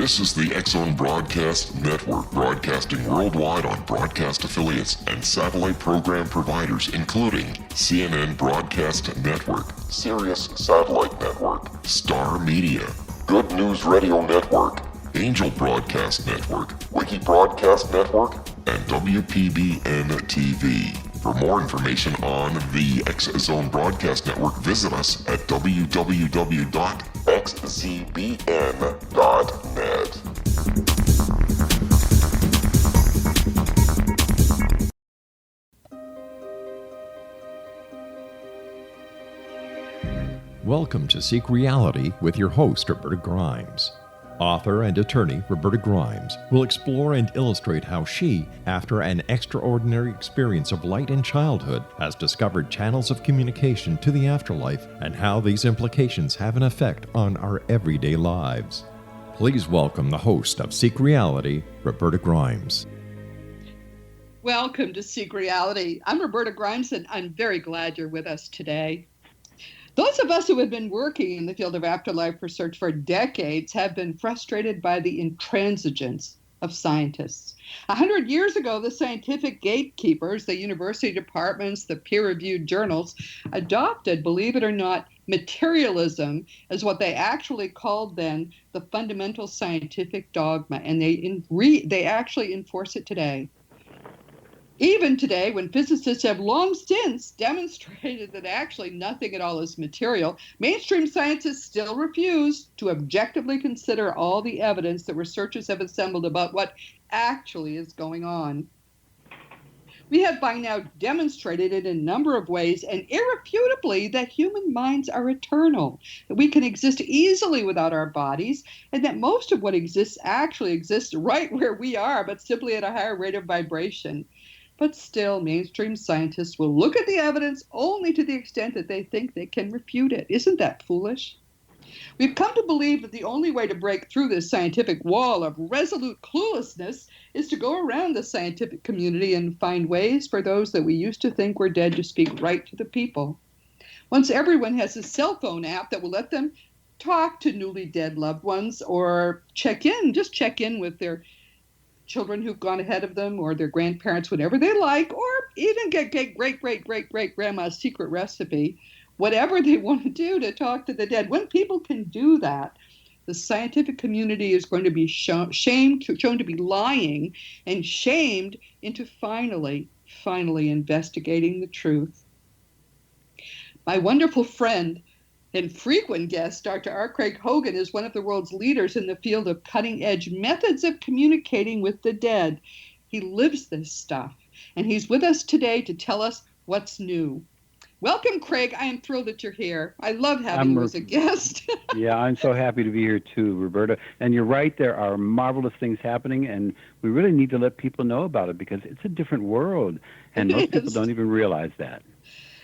This is the X-Zone Broadcast Network, broadcasting worldwide on broadcast affiliates and satellite program providers, including CNN Broadcast Network, Sirius Satellite Network, Star Media, Good News Radio Network, Angel Broadcast Network, Wiki Broadcast Network, and WPBN TV. For more information on the X-Zone Broadcast Network, visit us at www.xzbn.net. Welcome to Seek Reality with your host, Roberta Grimes. Author and attorney Roberta Grimes will explore and illustrate how she, after an extraordinary experience of light in childhood, has discovered channels of communication to the afterlife and how these implications have an effect on our everyday lives. Please welcome the host of Seek Reality, Roberta Grimes. Welcome to Seek Reality. I'm Roberta Grimes, and I'm very glad you're with us today. Those of us who have been working in the field of afterlife research for decades have been frustrated by the intransigence of scientists. 100 years ago, the scientific gatekeepers, the university departments, the peer-reviewed journals, adopted, believe it or not, materialism as what they actually called then the fundamental scientific dogma, and they actually enforce it today. Even today, when physicists have long since demonstrated that actually nothing at all is material, mainstream scientists still refuse to objectively consider all the evidence that researchers have assembled about what actually is going on. We have by now demonstrated in a number of ways and irrefutably that human minds are eternal, that we can exist easily without our bodies, and that most of what exists actually exists right where we are, but simply at a higher rate of vibration. But still, mainstream scientists will look at the evidence only to the extent that they think they can refute it. Isn't that foolish? We've come to believe that the only way to break through this scientific wall of resolute cluelessness is to go around the scientific community and find ways for those that we used to think were dead to speak right to the people. Once everyone has a cell phone app that will let them talk to newly dead loved ones or check in with their children who've gone ahead of them or their grandparents, whatever they like, or even get great-great-great-great-grandma's secret recipe, whatever they want to do to talk to the dead. When people can do that, the scientific community is going to be shown to be lying and shamed into finally investigating the truth. My wonderful friend and frequent guest, Dr. R. Craig Hogan, is one of the world's leaders in the field of cutting-edge methods of communicating with the dead. He lives this stuff, and he's with us today to tell us what's new. Welcome, Craig. I am thrilled that you're here. I love having you as a guest. Yeah, I'm so happy to be here too, Roberta. And you're right, there are marvelous things happening, and we really need to let people know about it because it's a different world, and most people don't even realize that.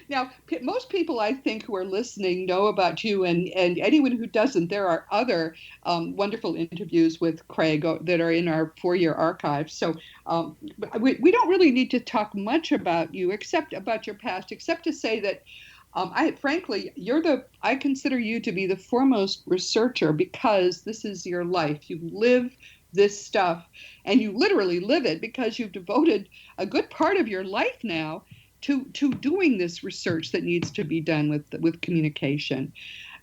Now, most people, I think, who are listening know about you, and anyone who doesn't, there are other wonderful interviews with Craig that are in our 4-year archive. So we don't really need to talk much about you, except about your past, except to say that I consider you to be the foremost researcher because this is your life. You live this stuff, and you literally live it because you've devoted a good part of your life now to doing this research that needs to be done with communication.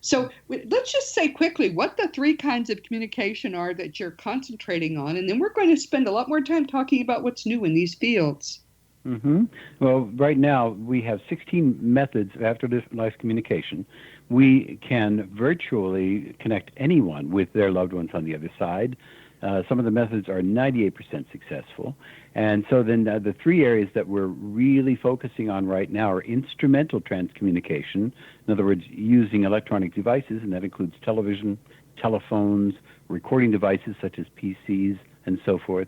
So let's just say quickly what the 3 kinds of communication are that you're concentrating on, and then we're going to spend a lot more time talking about what's new in these fields. Mm-hmm. Well, right now we have 16 methods of afterlife communication. We can virtually connect anyone with their loved ones on the other side. Some of the methods are 98% successful. And so then the 3 areas that we're really focusing on right now are instrumental transcommunication. In other words, using electronic devices, and that includes television, telephones, recording devices such as PCs, and so forth.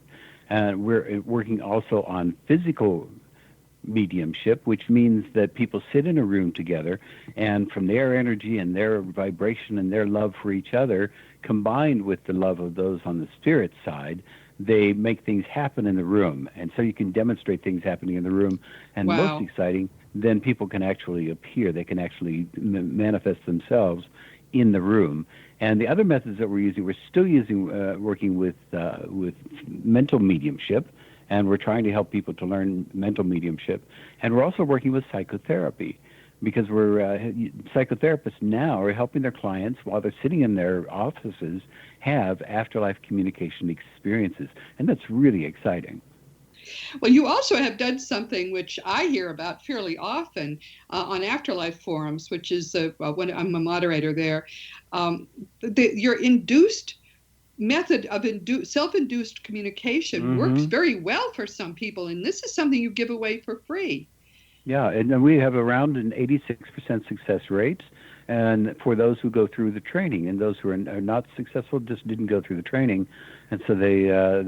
We're working also on physical mediumship, which means that people sit in a room together, and from their energy and their vibration and their love for each other, combined with the love of those on the spirit side, they make things happen in the room. And so you can demonstrate things happening in the room. And most exciting, then people can actually appear. They can actually manifest themselves in the room. And the other methods that we're still working with mental mediumship, and we're trying to help people to learn mental mediumship. And we're also working with psychotherapy, because psychotherapists now are helping their clients while they're sitting in their offices have afterlife communication experiences. And that's really exciting. Well, you also have done something which I hear about fairly often on Afterlife forums, which is when I'm a moderator there. Your induced method of self-induced communication works very well for some people, and this is something you give away for free. Yeah, and we have around an 86% success rate, and for those who go through the training, and those who are not successful just didn't go through the training, and so they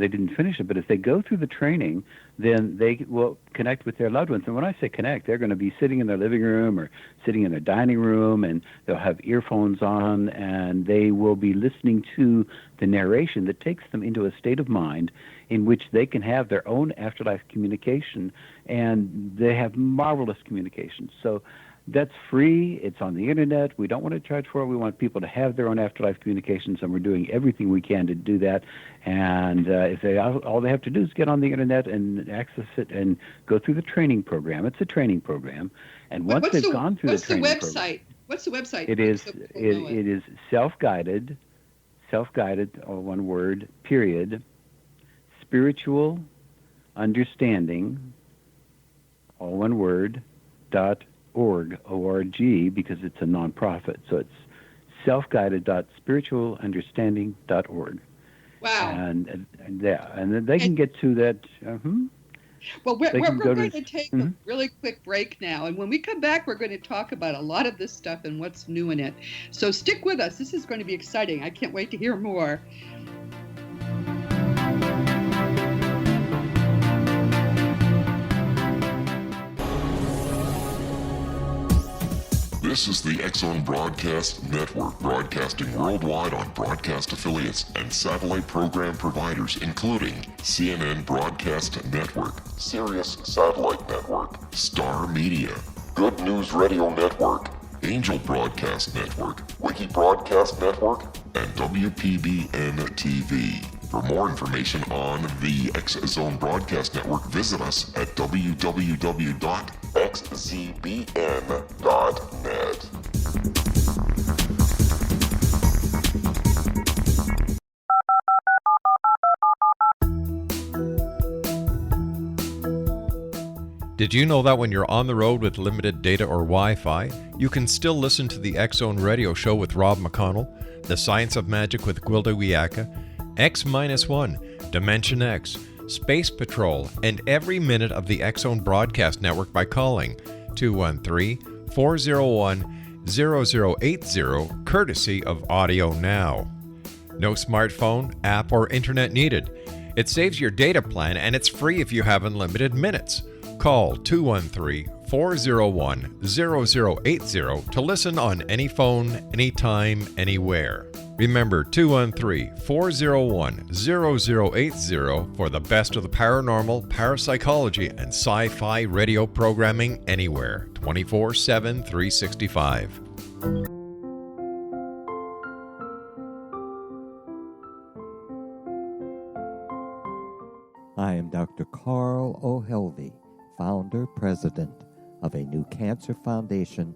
didn't finish it. But if they go through the training, then they will connect with their loved ones. And when I say connect, they're going to be sitting in their living room or sitting in their dining room, and they'll have earphones on, and they will be listening to the narration that takes them into a state of mind in which they can have their own afterlife communication, and they have marvelous communication. So that's free. It's on the internet. We don't want to charge for it. We want people to have their own afterlife communications, and we're doing everything we can to do that. And if all they have to do is get on the internet and access it and go through the training program. It's a training program, and once they've gone through the training program, what's the website? It is self-guided, all one word, period, spiritual understanding, all one word, .org, O-R-G, because it's a nonprofit. So it's selfguided.spiritualunderstanding.org. Wow. And then they can get to that. Well, we're going to take a really quick break now. And when we come back, we're going to talk about a lot of this stuff and what's new in it. So stick with us. This is going to be exciting. I can't wait to hear more. This is the X-Zone Broadcast Network, broadcasting worldwide on broadcast affiliates and satellite program providers, including CNN Broadcast Network, Sirius Satellite Network, Star Media, Good News Radio Network, Angel Broadcast Network, Wiki Broadcast Network, and WPBN TV. For more information on the X-Zone Broadcast Network, visit us at www.xzbn.net. Did you know that when you're on the road with limited data or Wi-Fi, you can still listen to the X-Zone Radio Show with Rob McConnell, The Science of Magic with Gwilda Wiyaka, X-1, Dimension X, Space Patrol, and every minute of the X-Zone Broadcast Network by calling 213-401-0080, courtesy of Audio Now. No smartphone, app, or internet needed. It saves your data plan, and it's free if you have unlimited minutes. Call 213-401-0080 to listen on any phone, anytime, anywhere. Remember 213-401-0080 for the best of the paranormal, parapsychology, and sci-fi radio programming anywhere, 24/7, 365. I am Dr. Carl O'Helvey, founder, president of a new cancer foundation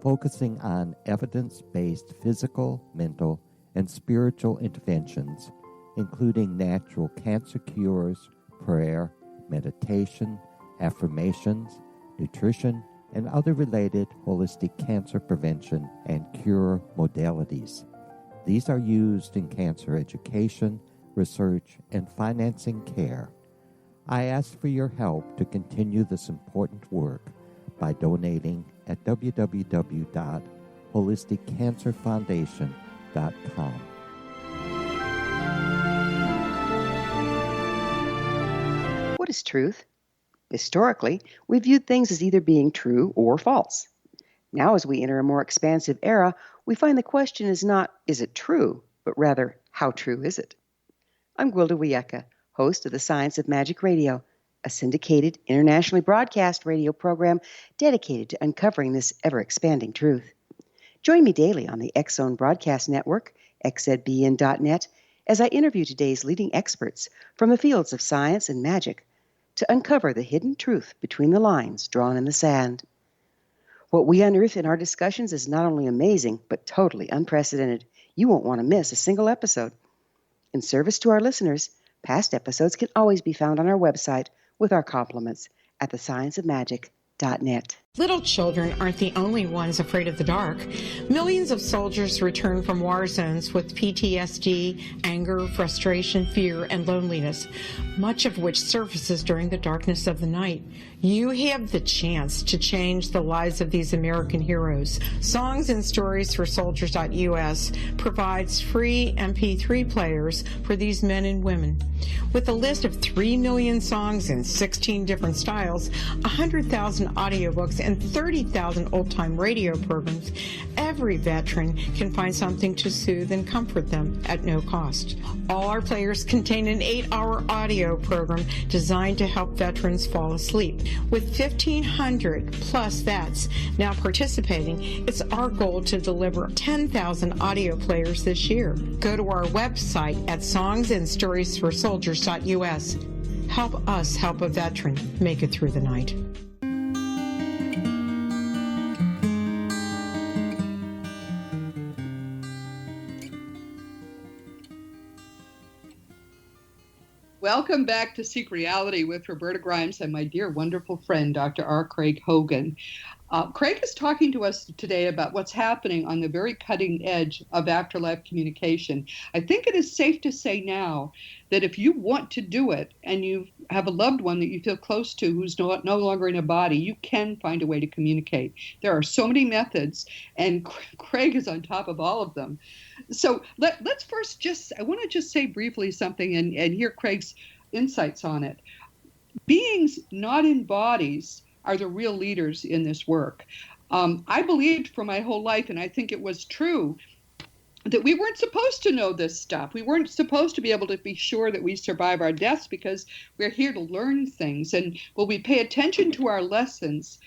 focusing on evidence-based physical, mental, and spiritual interventions, including natural cancer cures, prayer, meditation, affirmations, nutrition, and other related holistic cancer prevention and cure modalities. These are used in cancer education, research, and financing care. I ask for your help to continue this important work by donating at www.holisticcancerfoundation.com. What is truth? Historically, we viewed things as either being true or false. Now, as we enter a more expansive era, we find the question is not, is it true, but rather, how true is it? I'm Gwilda Wiyaka, host of The Science of Magic Radio, a syndicated, internationally broadcast radio program dedicated to uncovering this ever-expanding truth. Join me daily on the X-Zone Broadcast Network, xzbn.net, as I interview today's leading experts from the fields of science and magic to uncover the hidden truth between the lines drawn in the sand. What we unearth in our discussions is not only amazing, but totally unprecedented. You won't want to miss a single episode. In service to our listeners, past episodes can always be found on our website with our compliments at thescienceofmagic.net. Little children aren't the only ones afraid of the dark. Millions of soldiers return from war zones with PTSD, anger, frustration, fear, and loneliness, much of which surfaces during the darkness of the night. You have the chance to change the lives of these American heroes. Songs and Stories for Soldiers.us provides free MP3 players for these men and women. With a list of 3 million songs in 16 different styles, 100,000 audiobooks, and 30,000 old-time radio programs, every veteran can find something to soothe and comfort them at no cost. All our players contain an 8-hour audio program designed to help veterans fall asleep. With 1,500 plus vets now participating, it's our goal to deliver 10,000 audio players this year. Go to our website at songsandstoriesforsoldiers.us. Help us help a veteran make it through the night. Welcome back to Seek Reality with Roberta Grimes and my dear, wonderful friend, Dr. R. Craig Hogan. Craig is talking to us today about what's happening on the very cutting edge of afterlife communication. I think it is safe to say now that if you want to do it and you have a loved one that you feel close to who's no longer in a body, you can find a way to communicate. There are so many methods, and Craig is on top of all of them. So let's first I want to just say briefly something and hear Craig's insights on it. Beings not in bodies are the real leaders in this work. I believed for my whole life, and I think it was true, that we weren't supposed to know this stuff. We weren't supposed to be able to be sure that we survive our deaths because we're here to learn things. And will we pay attention to our lessons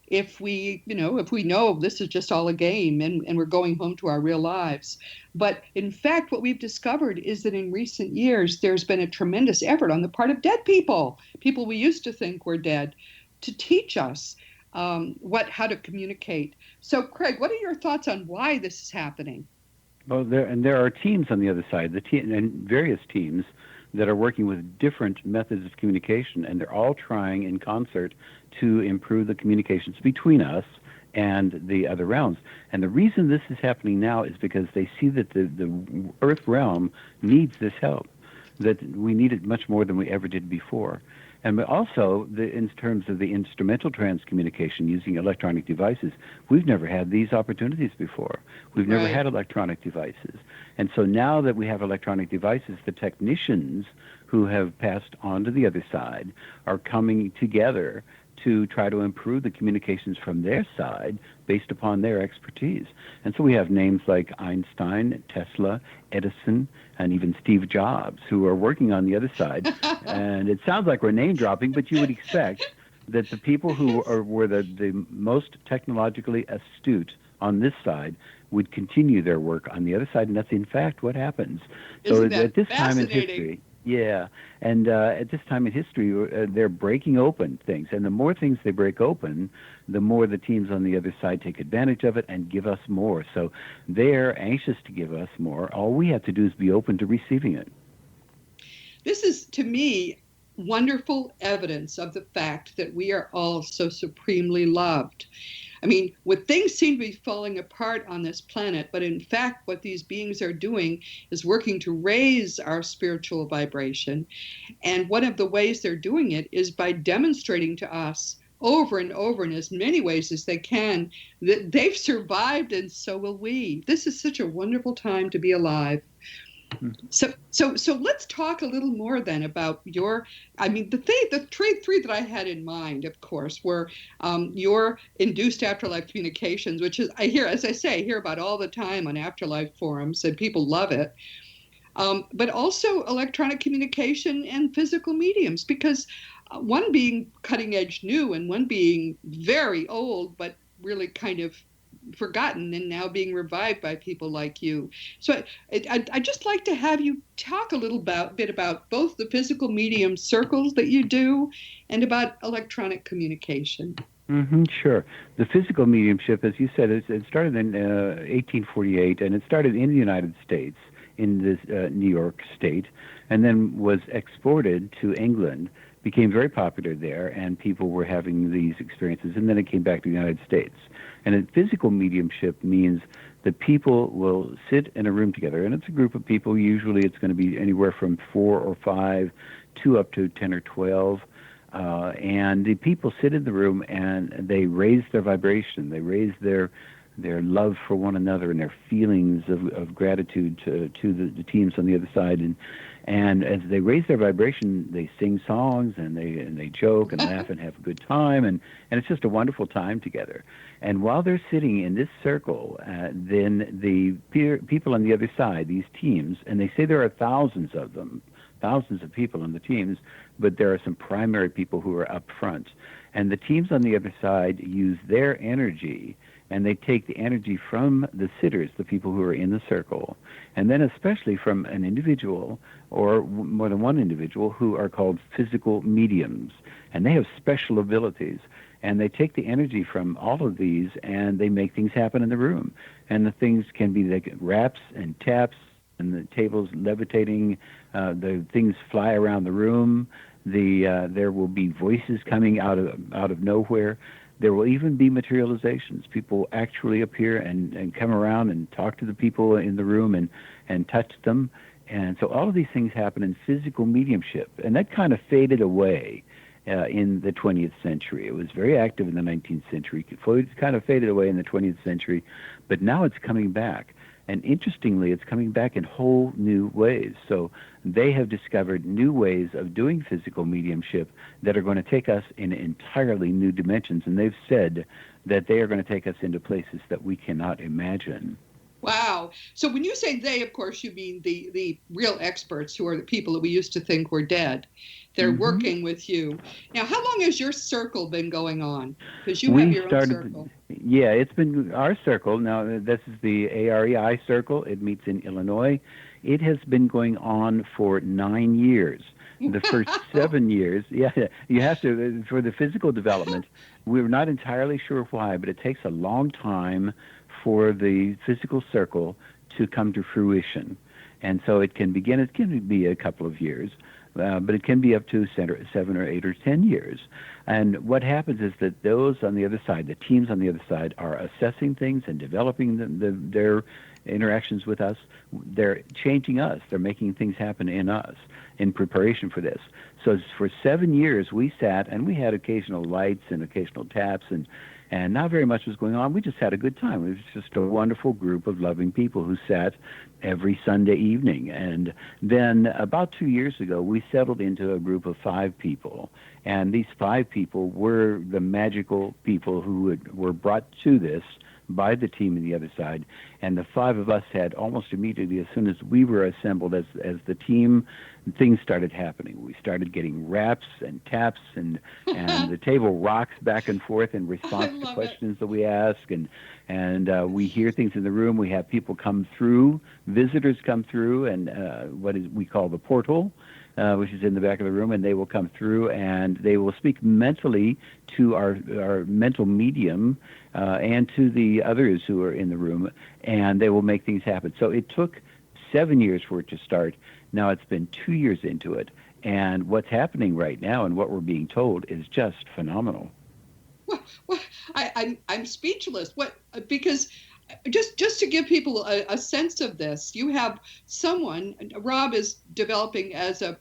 if we know this is just all a game and we're going home to our real lives? But in fact, what we've discovered is that in recent years, there's been a tremendous effort on the part of dead people we used to think were dead, to teach us how to communicate. So, Craig, what are your thoughts on why this is happening? Well, there are teams on the other side, and various teams that are working with different methods of communication, and they're all trying in concert to improve the communications between us and the other realms. And the reason this is happening now is because they see that the Earth realm needs this help, that we need it much more than we ever did before. And also, in terms of the instrumental transcommunication using electronic devices, we've never had these opportunities before. We've never had electronic devices. And so now that we have electronic devices, the technicians who have passed on to the other side are coming together to try to improve the communications from their side based upon their expertise. And so we have names like Einstein, Tesla, Edison, and even Steve Jobs who are working on the other side. And it sounds like we're name dropping, but you would expect that the people who were the most technologically astute on this side would continue their work on the other side, and that's in fact what happens. Isn't so at this time in history, at this time in history, they're breaking open things, and the more things they break open, the more the teams on the other side take advantage of it and give us more. So they're anxious to give us more. All we have to do is be open to receiving it. This is, to me, wonderful evidence of the fact that we are all so supremely loved. I mean, things seem to be falling apart on this planet, but in fact, what these beings are doing is working to raise our spiritual vibration. And one of the ways they're doing it is by demonstrating to us over and over in as many ways as they can that they've survived, and so will we. This is such a wonderful time to be alive. So let's talk a little more then about the three that I had in mind, of course, were your induced afterlife communications, which is, I hear about all the time on afterlife forums, and people love it. But also electronic communication and physical mediums, because one being cutting edge new and one being very old, but really kind of forgotten and now being revived by people like you. So I'd just like to have you talk a little bit about both the physical medium circles that you do and about electronic communication. Sure. The physical mediumship, as you said, it started in 1848, and it started in the United States, in this New York state, and then was exported to England, became very popular there, and people were having these experiences, and then it came back to the United States. And physical mediumship means that people will sit in a room together, and it's a group of people. Usually it's going to be anywhere from 4 or 5 to up to 10 or 12. And the people sit in the room and they raise their vibration. They raise their love for one another and their feelings of gratitude to the teams on the other side. And as they raise their vibration, they sing songs and they joke and laugh and have a good time. And it's just a wonderful time together. And while they're sitting in this circle, then the people on the other side, these teams, and they say there are thousands of them, thousands of people on the teams, but there are some primary people who are up front. And the teams on the other side use their energy, and they take the energy from the sitters, the people who are in the circle, and then especially from an individual or more than one individual who are called physical mediums. And they have special abilities. And they take the energy from all of these, and they make things happen in the room. And the things can be like raps and taps, and the tables levitating, the things fly around the room. There will be voices coming out of nowhere. There will even be materializations. People actually appear and come around and talk to the people in the room and touch them. And so all of these things happen in physical mediumship. And that kind of faded away in the 20th century. It was very active in the 19th century. It kind of faded away in the 20th century. But now it's coming back. And interestingly, it's coming back in whole new ways. So they have discovered new ways of doing physical mediumship that are going to take us in entirely new dimensions. And they've said that they are going to take us into places that we cannot imagine. Wow. So when you say they, of course, you mean the real experts who are the people that we used to think were dead. They're working with you. Now, how long has your circle been going on? Because you have your own circle. Yeah, it's been our circle. Now, this is the AREI circle. It meets in Illinois. It has been going on for 9 years. The first 7 years, you have to, for the physical development, we're not entirely sure why, but it takes a long time for the physical circle to come to fruition. And so it can be a couple of years, but it can be up to 7 or 8 or 10 years. And what happens is that those on the other side, the teams on the other side, are assessing things and developing their interactions with us. They're changing us. They're making things happen in us in preparation for this. So for 7 years, we sat and we had occasional lights and occasional taps and not very much was going on. We just had a good time. It was just a wonderful group of loving people who sat every Sunday evening. And then about 2 years ago, we settled into a group of 5 people. And these 5 people were the magical people who were brought to this by the team on the other side. And the 5 of us had almost immediately, as soon as we were assembled as the team, things started happening. We started getting raps and taps, and the table rocks back and forth in response to questions that we ask, and we hear things in the room. We have people come through, visitors come through, and we call the portal, which is in the back of the room, and they will come through and they will speak mentally to our mental medium and to the others who are in the room, and they will make things happen. So it took 7 years for it to start. Now it's been 2 years into it, and what's happening right now and what we're being told is just phenomenal. Well, I'm speechless. Because just to give people a sense of this, you have someone. Rob is developing as a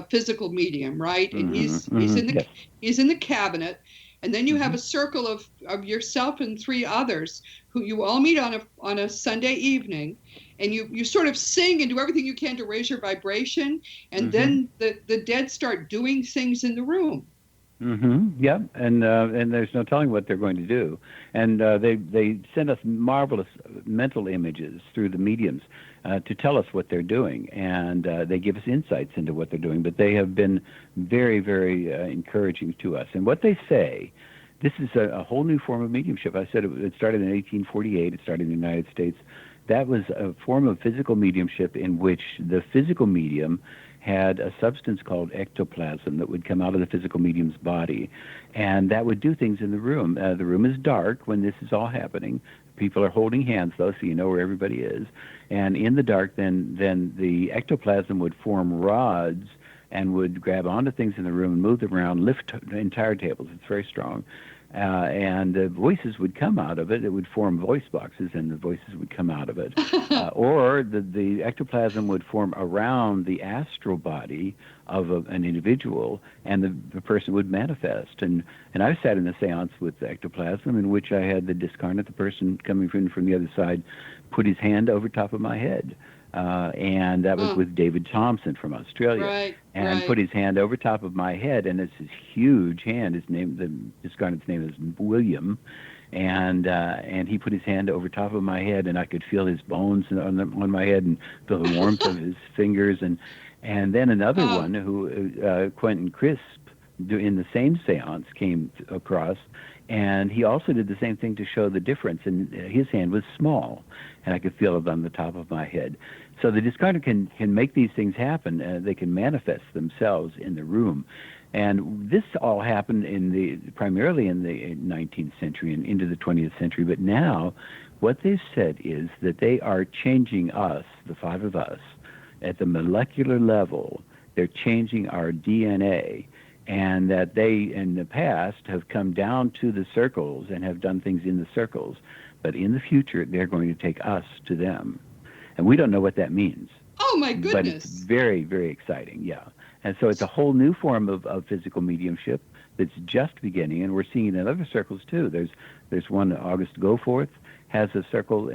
physical medium, right? And he's in the cabinet, and then you have a circle of yourself and 3 others who you all meet on a Sunday evening, and you sort of sing and do everything you can to raise your vibration, and then the dead start doing things in the room. Yeah, and there's no telling what they're going to do. And they send us marvelous mental images through the mediums to tell us what they're doing, and they give us insights into what they're doing. But they have been very, very encouraging to us. And what they say, This is a whole new form of mediumship. I said it started in 1848. It started in the United States. That was a form of physical mediumship in which the physical medium had a substance called ectoplasm that would come out of the physical medium's body, and that would do things in the room. The room is dark when this is all happening. People are holding hands, though, so you know where everybody is. And in the dark, then the ectoplasm would form rods and would grab onto things in the room and move them around, lift entire tables. It's very strong. And voices would come out of it. It would form voice boxes, and the voices would come out of it. Or the ectoplasm would form around the astral body of an individual, and the person would manifest. And I sat in a seance with the ectoplasm in which I had the discarnate, the person coming from the other side, put his hand over top of my head. And that was with David Thompson from Australia, put his hand over top of my head, and it's his huge hand. The discarnate's name is William, and he put his hand over top of my head, and I could feel his bones on my head and feel the warmth of his fingers, and then another one who Quentin Crisp in the same seance came across. And he also did the same thing to show the difference. And his hand was small, and I could feel it on the top of my head. So the discarnate can make these things happen. They can manifest themselves in the room. And this all happened primarily in the 19th century and into the 20th century. But now what they've said is that they are changing us, the five of us, at the molecular level. They're changing our DNA. And that they, in the past, have come down to the circles and have done things in the circles. But in the future, they're going to take us to them. And we don't know what that means. Oh, my goodness. But it's very, very exciting, yeah. And so it's a whole new form of physical mediumship that's just beginning, and we're seeing it in other circles, too. There's one, August Goforth, has a circle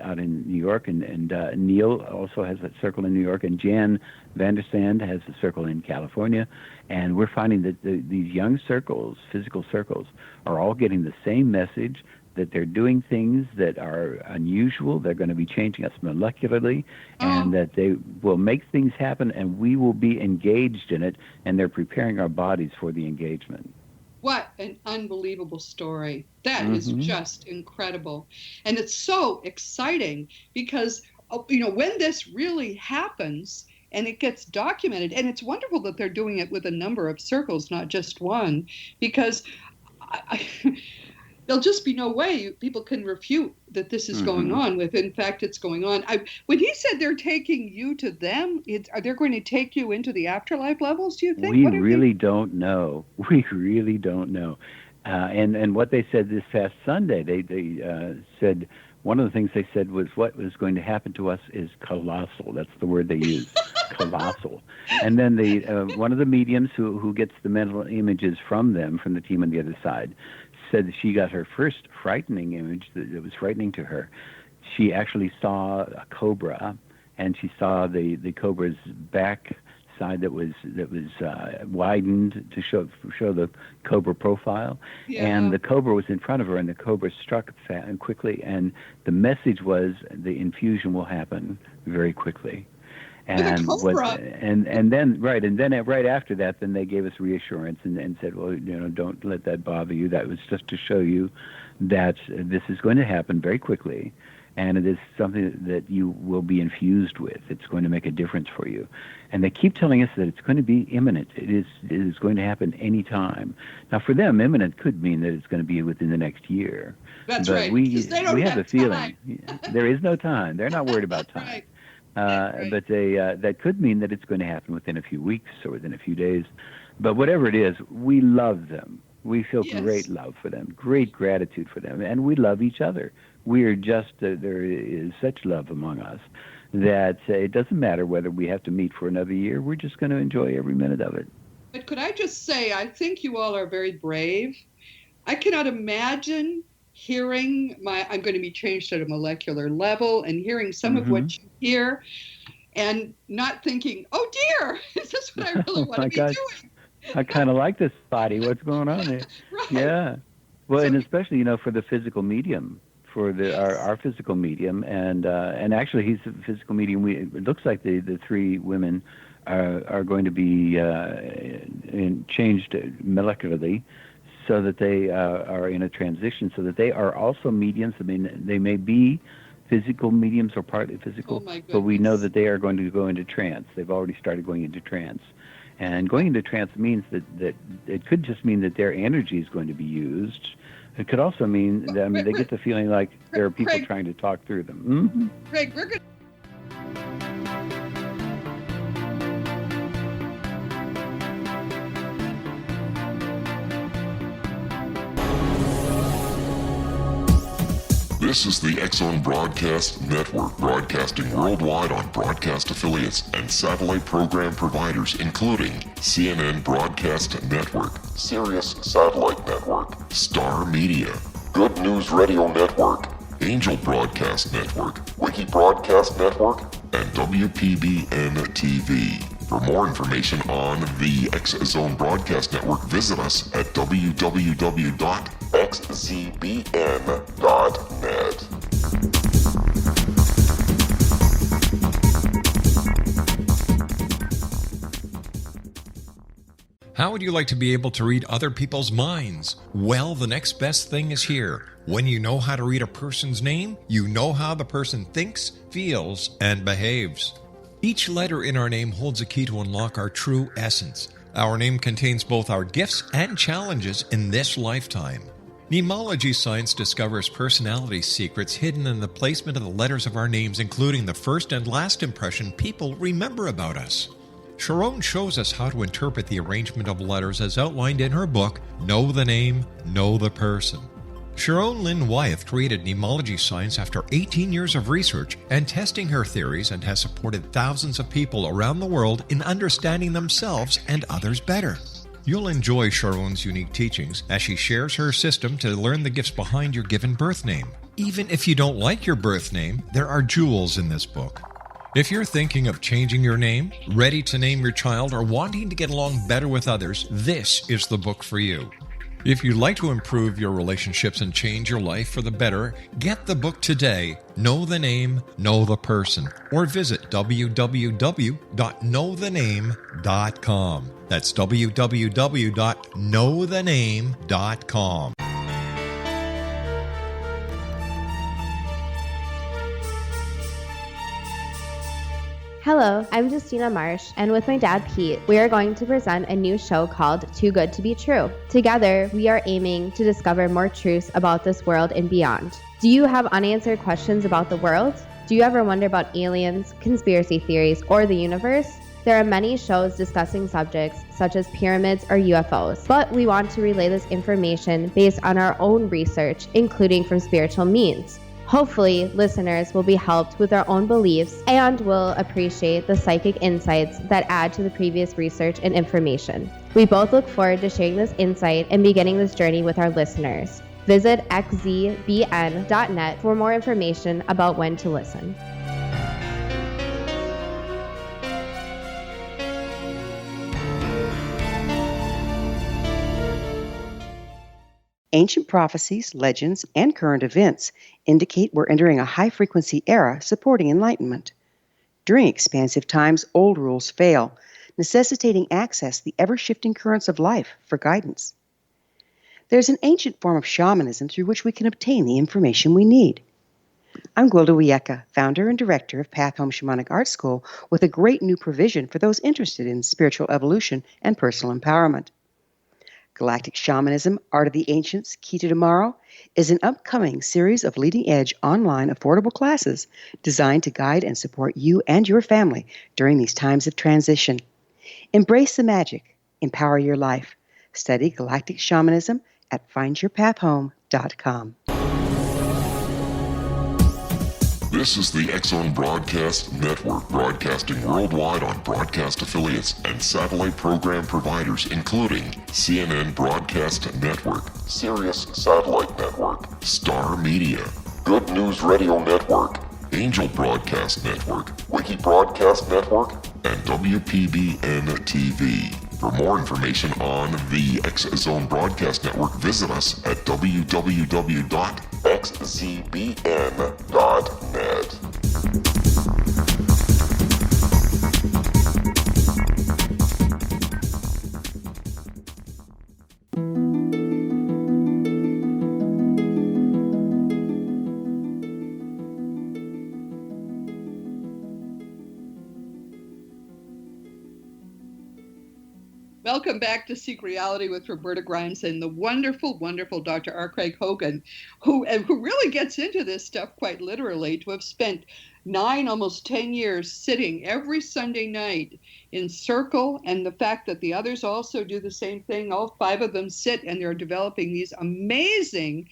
out in New York, and Neil also has a circle in New York, and Jan Vandersand has a circle in California. And we're finding that these young circles, physical circles, are all getting the same message, that they're doing things that are unusual. They're going to be changing us molecularly, and that they will make things happen, and we will be engaged in it, and they're preparing our bodies for the engagement. What an unbelievable story. That is just incredible. And it's so exciting because, when this really happens and it gets documented, and it's wonderful that they're doing it with a number of circles, not just one, because there'll just be no way people can refute that this is going on. In fact, it's going on. When he said they're taking you to them, are they going to take you into the afterlife levels, do you think? We really don't know. We really don't know. And what they said this past Sunday, they said, one of the things they said was what was going to happen to us is colossal. That's the word they used, colossal. And then one of the mediums who gets the mental images from them, from the team on the other side, said that she got her first frightening image that was frightening to her. She actually saw a cobra, and she saw the cobra's back side that was widened to show the cobra profile, and the cobra was in front of her, and the cobra struck quickly, and the message was the infusion will happen very quickly. And then right after that, then they gave us reassurance and said, well, don't let that bother you. That was just to show you that this is going to happen very quickly, and it is something that you will be infused with. It's going to make a difference for you. And they keep telling us that it's going to be imminent. It is going to happen any time. Now, for them, imminent could mean that it's going to be within the next year. That's but right. We have a feeling. There is no time. They're not worried about time. Right. But that could mean that it's going to happen within a few weeks or within a few days. But whatever it is, we love them. We feel great love for them, great gratitude for them, and we love each other. We are just, there is such love among us that it doesn't matter whether we have to meet for another year. We're just going to enjoy every minute of it. But could I just say, I think you all are very brave. I cannot imagine hearing I'm going to be changed at a molecular level, and hearing some of what you hear and not thinking, oh dear, is this what I really want to be doing? I kind of like this body. What's going on here? Right. Yeah. Well, and especially, for the physical medium, for our physical medium, and actually he's a physical medium. It looks like the three women are going to be changed molecularly, so that they are in a transition, so that they are also mediums. I mean, they may be physical mediums or partly physical, but we know that they are going to go into trance. They've already started going into trance. And going into trance means that it could just mean that their energy is going to be used. It could also mean that, they get the feeling like there are people trying to talk through them. Craig, we're going This is the X-Zone Broadcast Network, broadcasting worldwide on broadcast affiliates and satellite program providers, including CNN Broadcast Network, Sirius Satellite Network, Star Media, Good News Radio Network, Angel Broadcast Network, Wiki Broadcast Network, and WPBN TV. For more information on the X-Zone Broadcast Network, visit us at www.xzbn.net. How would you like to be able to read other people's minds? Well, the next best thing is here. When you know how to read a person's name, you know how the person thinks, feels, and behaves. Each letter in our name holds a key to unlock our true essence. Our name contains both our gifts and challenges in this lifetime. Mnemology science discovers personality secrets hidden in the placement of the letters of our names, including the first and last impression people remember about us. Sharon shows us how to interpret the arrangement of letters as outlined in her book, Know the Name, Know the Person. Sharon Lynn Wyeth created mnemology science after 18 years of research and testing her theories, and has supported thousands of people around the world in understanding themselves and others better. You'll enjoy Sharon's unique teachings as she shares her system to learn the gifts behind your given birth name. Even if you don't like your birth name, there are jewels in this book. If you're thinking of changing your name, ready to name your child, or wanting to get along better with others, this is the book for you. If you'd like to improve your relationships and change your life for the better, get the book today, Know the Name, Know the Person, or visit www.knowthename.com. That's www.knowthename.com. Hello, I'm Justina Marsh, and with my dad Pete, we are going to present a new show called Too Good to Be True. Together, we are aiming to discover more truths about this world and beyond. Do you have unanswered questions about the world? Do you ever wonder about aliens, conspiracy theories, or the universe? There are many shows discussing subjects such as pyramids or UFOs, but we want to relay this information based on our own research, including from spiritual means. Hopefully, listeners will be helped with their own beliefs and will appreciate the psychic insights that add to the previous research and information. We both look forward to sharing this insight and beginning this journey with our listeners. Visit xzbn.net for more information about when to listen. Ancient prophecies, legends, and current events indicate we're entering a high-frequency era supporting enlightenment. During expansive times, old rules fail, necessitating access to the ever-shifting currents of life for guidance. There's an ancient form of shamanism through which we can obtain the information we need. I'm Gwilda Wiyaka, founder and director of Path Home Shamanic Art School, with a great new provision for those interested in spiritual evolution and personal empowerment. Galactic Shamanism, Art of the Ancients, Key to Tomorrow, is an upcoming series of leading-edge online affordable classes designed to guide and support you and your family during these times of transition. Embrace the magic. Empower your life. Study Galactic Shamanism at findyourpathhome.com. This is the X-Zone Broadcast Network, broadcasting worldwide on broadcast affiliates and satellite program providers, including CNN Broadcast Network, Sirius Satellite Network, Star Media, Good News Radio Network, Angel Broadcast Network, Wiki Broadcast Network, and WPBN TV. For more information on the X-Zone Broadcast Network, visit us at www.xzbn.net. Welcome back to Seek Reality with Roberta Grimes and the wonderful, wonderful Dr. R. Craig Hogan, who really gets into this stuff quite literally, to have spent 9, almost 10 years sitting every Sunday night in circle, and the fact that the others also do the same thing. All 5 of them sit and they're developing these amazing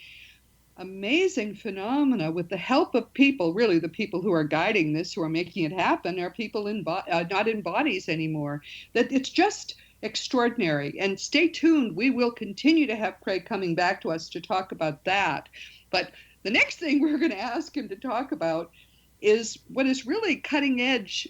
phenomena with the help of people. Really, the people who are guiding this, who are making it happen, are people not in bodies anymore. That it's just extraordinary. And stay tuned. We will continue to have Craig coming back to us to talk about that. But the next thing we're going to ask him to talk about is what is really cutting edge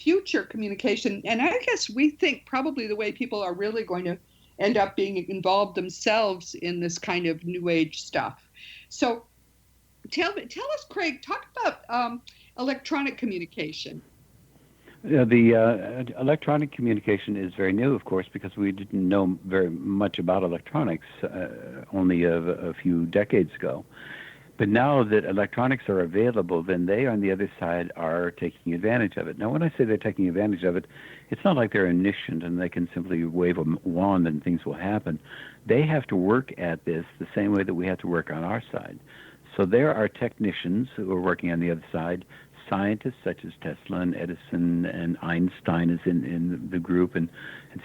future communication. And I guess we think probably the way people are really going to end up being involved themselves in this kind of new age stuff. So tell us, Craig, talk about electronic communication. The electronic communication is very new, of course, because we didn't know very much about electronics only a few decades ago. But now that electronics are available, then they on the other side are taking advantage of it. Now, when I say they're taking advantage of it, it's not like they're omniscient and they can simply wave a wand and things will happen. They have to work at this the same way that we have to work on our side. So there are technicians who are working on the other side, scientists such as Tesla and Edison and Einstein is in the group, and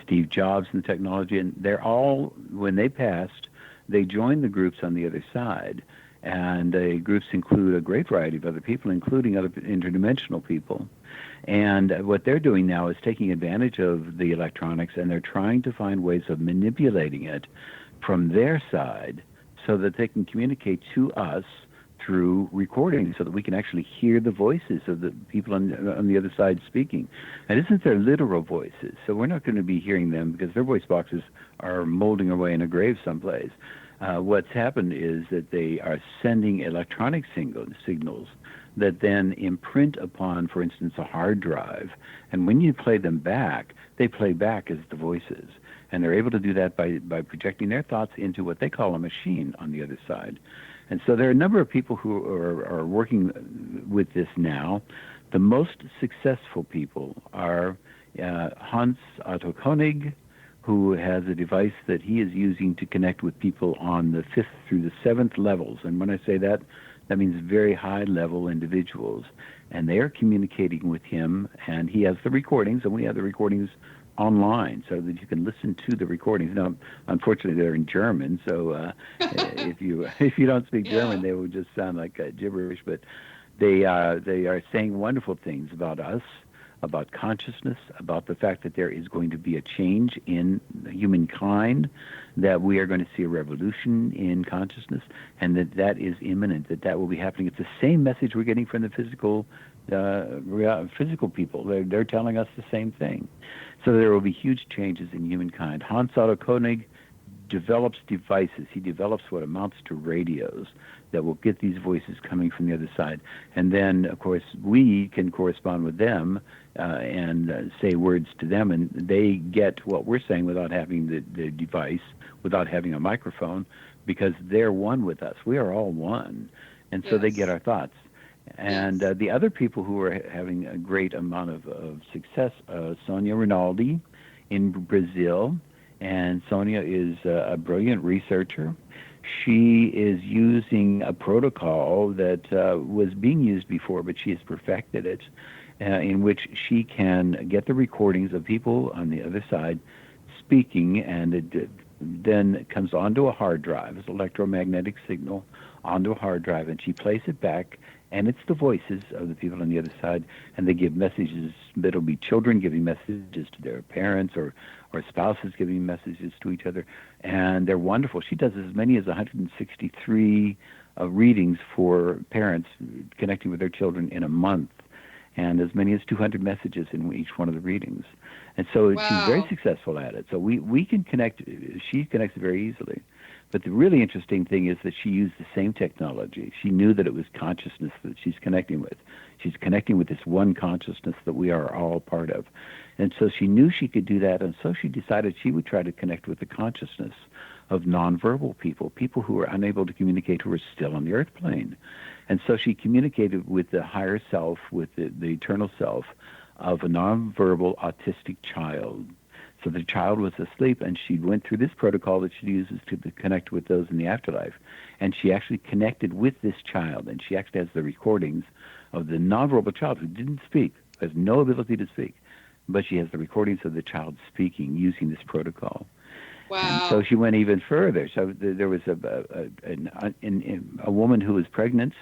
Steve Jobs in the technology. And they're all, when they passed, they joined the groups on the other side. And groups include a great variety of other people, including other interdimensional people. And what they're doing now is taking advantage of the electronics, and they're trying to find ways of manipulating it from their side so that they can communicate to us through recordings, so that we can actually hear the voices of the people on the other side speaking. And isn't their literal voices? So we're not going to be hearing them because their voice boxes are molding away in a grave someplace. What's happened is that they are sending electronic signals that then imprint upon, for instance, a hard drive. And when you play them back, they play back as the voices. And they're able to do that by projecting their thoughts into what they call a machine on the other side. And so there are a number of people who are working with this now. The most successful people are Hans Otto Koenig, who has a device that he is using to connect with people on the 5th through the 7th levels. And when I say that, that means very high-level individuals. And they are communicating with him, and he has the recordings, and we have the recordings online so that you can listen to the recordings. Now, unfortunately, they're in German, so if you don't speak German, they will just sound like gibberish. But they are saying wonderful things about us, about consciousness, about the fact that there is going to be a change in humankind, that we are going to see a revolution in consciousness, and that is imminent, that will be happening. It's the same message we're getting from the physical people. They're telling us the same thing. So there will be huge changes in humankind. Hans Otto Koenig develops devices. He develops what amounts to radios that will get these voices coming from the other side. And then, of course, we can correspond with them and say words to them, and they get what we're saying without having the device, without having a microphone, because they're one with us. We are all one. And so they get our thoughts. And the other people who are having a great amount of success, Sonia Rinaldi in Brazil, and Sonia is a brilliant researcher. She is using a protocol that was being used before, but she has perfected it, in which she can get the recordings of people on the other side speaking, and it then comes onto a hard drive, it's an electromagnetic signal onto a hard drive, and she plays it back, and it's the voices of the people on the other side, and they give messages. It'll be children giving messages to their parents, or spouses giving messages to each other, and they're wonderful. She does as many as 163 readings for parents connecting with their children in a month, and as many as 200 messages in each one of the readings. And so she's very successful at it. So we can connect. She connects very easily. But the really interesting thing is that she used the same technology. She knew that it was consciousness that she's connecting with. She's connecting with this one consciousness that we are all part of. And so she knew she could do that, and so she decided she would try to connect with the consciousness of nonverbal people, people who are unable to communicate, who are still on the earth plane. And so she communicated with the higher self, with the eternal self of a nonverbal autistic child. So the child was asleep, and she went through this protocol that she uses to connect with those in the afterlife. And she actually connected with this child, and she actually has the recordings of the nonverbal child who didn't speak, has no ability to speak, but she has the recordings of the child speaking using this protocol. Wow. And so she went even further. So there was a woman who was pregnant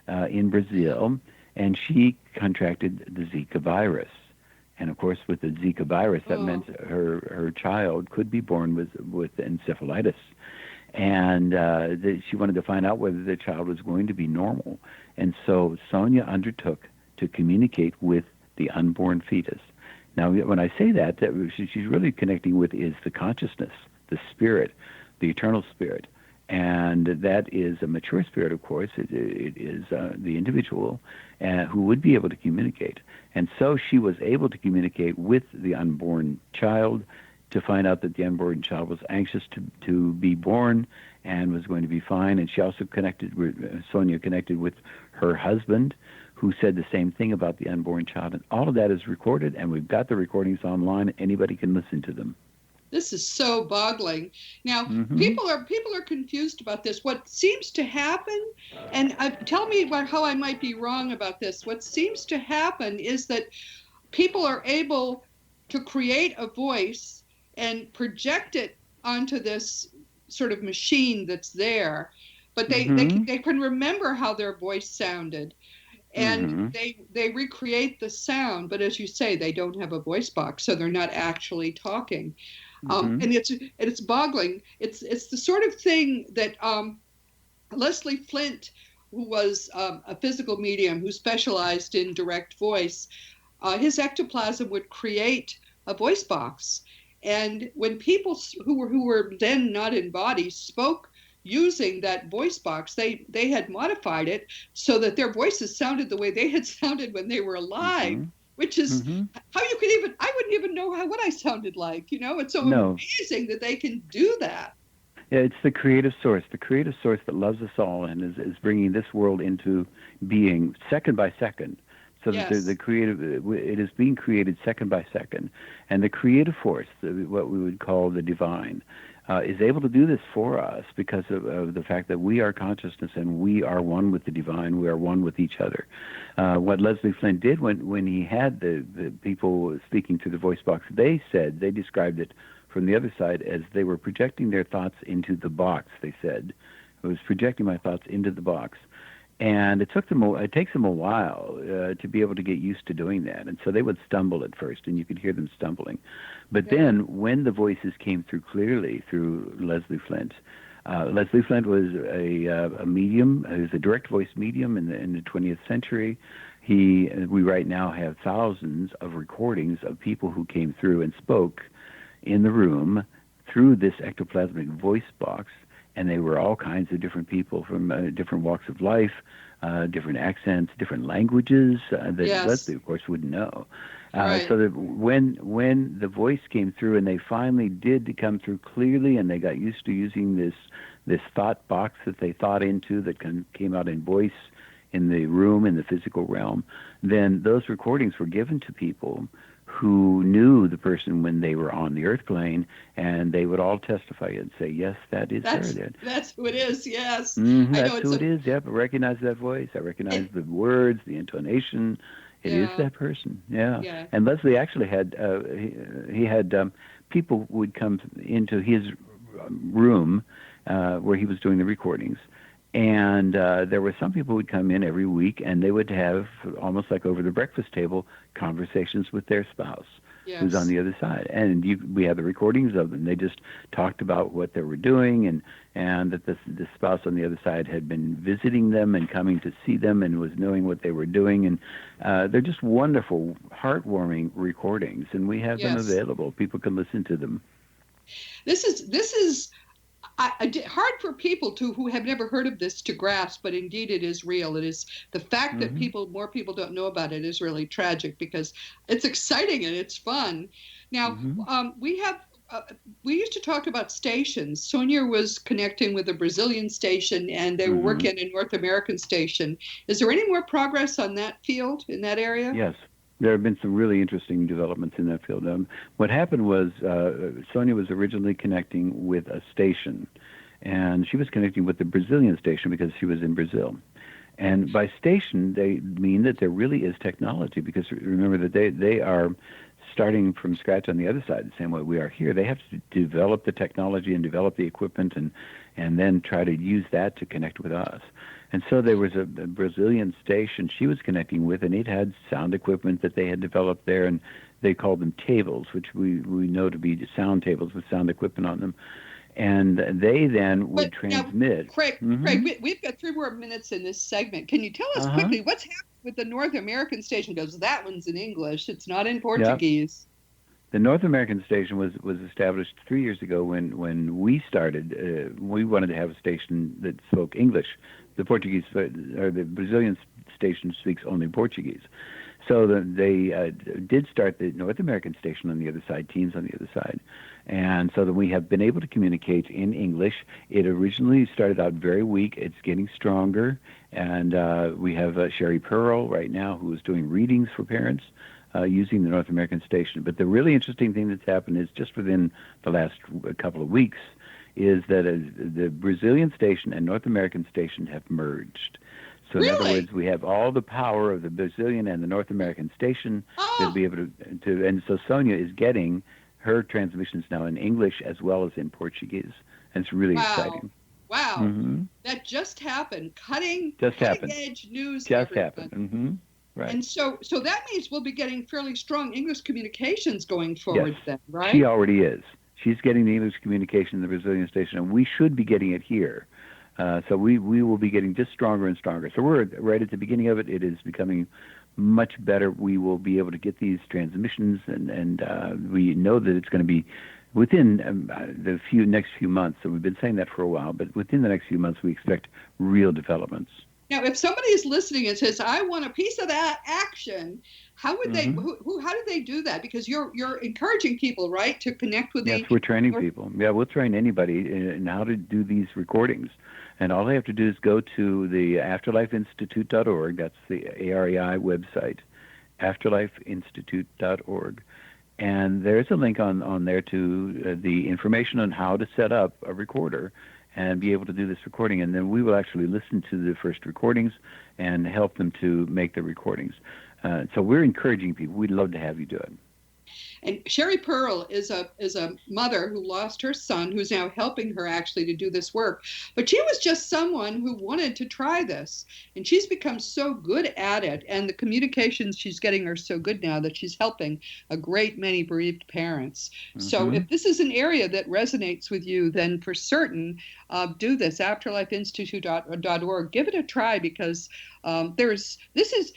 in Brazil, and she contracted the Zika virus. And of course, with the Zika virus, that meant her child could be born with encephalitis. And she wanted to find out whether the child was going to be normal. And so Sonia undertook to communicate with the unborn fetus. Now, when I say that she's really connecting with is the consciousness, the spirit, the eternal spirit. And that is a mature spirit, of course. It is the individual who would be able to communicate. And so she was able to communicate with the unborn child to find out that the unborn child was anxious to be born and was going to be fine. And she also Sonia connected with her husband, who said the same thing about the unborn child. And all of that is recorded, and we've got the recordings online. Anybody can listen to them. This is so boggling. Now, people are confused about this. What seems to happen, and tell me how I might be wrong about this. What seems to happen is that people are able to create a voice and project it onto this sort of machine that's there, but they can remember how their voice sounded. And they recreate the sound, but as you say, they don't have a voice box, so they're not actually talking. And it's boggling. It's the sort of thing that Leslie Flint, who was a physical medium who specialized in direct voice, his ectoplasm would create a voice box, and when people who were then not in bodies spoke using that voice box, they had modified it so that their voices sounded the way they had sounded when they were alive, which is how you could I wouldn't even know what I sounded like. It's so amazing that they can do that. Yeah, it's the creative source that loves us all and is bringing this world into being second by second. So that the creative, it is being created second by second. And the creative force, what we would call the divine, is able to do this for us because of the fact that we are consciousness and we are one with the divine. We are one with each other. What Leslie Flint did when he had the people speaking through the voice box, they described it from the other side as they were projecting their thoughts into the box, they said. I was projecting my thoughts into the box. And it takes them a while to be able to get used to doing that. And so they would stumble at first, and you could hear them stumbling. But then when the voices came through clearly through Leslie Flint was a medium. He was a direct voice medium in the 20th century. We right now have thousands of recordings of people who came through and spoke in the room through this ectoplasmic voice box. And they were all kinds of different people from different walks of life, different accents, different languages that Leslie, of course, wouldn't know. So that when the voice came through and they finally did come through clearly and they got used to using this thought box that they thought into that came out in voice in the room, in the physical realm, then those recordings were given to people who knew the person when they were on the earth plane, and they would all testify and say, yes, that is her. That's who it is, yes. That's who it is, I recognize that voice. I recognize the words, the intonation. It is that person, yeah. And Leslie actually had, he had people would come into his room where he was doing the recordings. And there were some people who would come in every week, and they would have, almost like over the breakfast table, conversations with their spouse who's on the other side. And we had the recordings of them. They just talked about what they were doing, and that the spouse on the other side had been visiting them and coming to see them and was knowing what they were doing. And they're just wonderful, heartwarming recordings, and we have them available. People can listen to them. This is hard for people who have never heard of this to grasp, but indeed it is real. It is the fact that more people don't know about it is really tragic because it's exciting and it's fun. Now, we used to talk about stations. Sonia was connecting with a Brazilian station, and they were working a North American station. Is there any more progress on that field, in that area? Yes. There have been some really interesting developments in that field. What happened was Sonia was originally connecting with a station, and she was connecting with the Brazilian station because she was in Brazil. And by station, they mean that there really is technology, because remember that they are starting from scratch on the other side, the same way we are here. They have to develop the technology and develop the equipment and then try to use that to connect with us. And so there was a Brazilian station she was connecting with, and it had sound equipment that they had developed there, and they called them tables, which we know to be sound tables with sound equipment on them. And they then would transmit. Now, Craig, we've got 3 more minutes in this segment. Can you tell us quickly what's happening with the North American station? Because that one's in English. It's not in Portuguese. The North American station was established 3 years ago when we started. We wanted to have a station that spoke English. The Portuguese or the Brazilian station speaks only Portuguese. So they did start the North American station on the other side, teams on the other side. And so that we have been able to communicate in English. It originally started out very weak. It's getting stronger. And we have Sherry Pearl right now who is doing readings for parents using the North American station. But the really interesting thing that's happened is just within the last couple of weeks is that the Brazilian station and North American station have merged. So in other words, we have all the power of the Brazilian and the North American station to be able to and so Sonia is getting her transmissions now in English as well as in Portuguese. And it's really exciting. Wow. Mm-hmm. That just happened. Cutting edge news. Just happened. Mm-hmm. Right. And so that means we'll be getting fairly strong English communications going forward then, right? She already is. She's getting the English communication in the Brazilian station, and we should be getting it here. So we will be getting just stronger and stronger. So we're right at the beginning of it. It is becoming much better. We will be able to get these transmissions, and we know that it's going to be within the next few months. So we've been saying that for a while, but within the next few months, we expect real developments. Now, if somebody is listening and says, "I want a piece of that action," how would they? How do they do that? Because you're encouraging people, right, to connect with. Yes, we're training people. Yeah, we'll train anybody in how to do these recordings, and all they have to do is go to the afterlifeinstitute.org. That's the AREI website, afterlifeinstitute.org, and there's a link on there to the information on how to set up a recorder and be able to do this recording. And then we will actually listen to the first recordings and help them to make the recordings. So we're encouraging people. We'd love to have you do it. And Sherry Pearl is a mother who lost her son, who's now helping her actually to do this work. But she was just someone who wanted to try this. And she's become so good at it. And the communications she's getting are so good now that she's helping a great many bereaved parents. Mm-hmm. So if this is an area that resonates with you, then for certain, do this, afterlifeinstitute.org. Give it a try, because this is